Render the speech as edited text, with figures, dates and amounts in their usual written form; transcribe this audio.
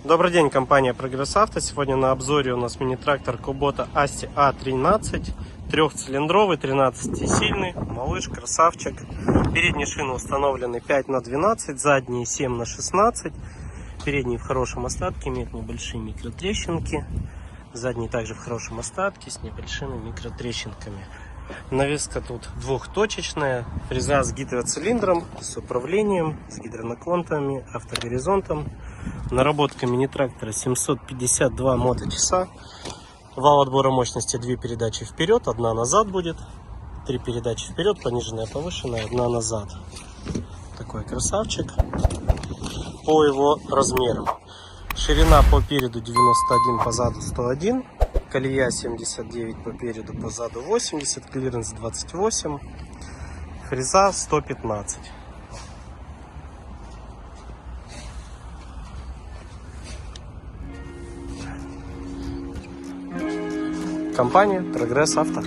Добрый день, компания Прогресс Авто. Сегодня на обзоре у нас мини-трактор Kubota ASTI A13, трехцилиндровый, 13-сильный, малыш, красавчик. Передние шины установлены 5х12, задние 7х16. Передние в хорошем остатке, имеют небольшие микротрещинки. Задние также в хорошем остатке с небольшими микротрещинками. Навеска тут двухточечная, фреза с гидроцилиндром, с управлением, с гидронаклонами, автогоризонтом. Наработка мини-трактора 752 моточаса. Вал отбора мощности 2 передачи вперед, 1 назад будет. 3 передачи вперед, пониженная, повышенная, 1 назад. Такой красавчик. По его размерам: ширина по переду 91, по заду 101. Колея 79 по переду, по заду 80, клиренс 28, фреза 115. Компания Прогресс Авто.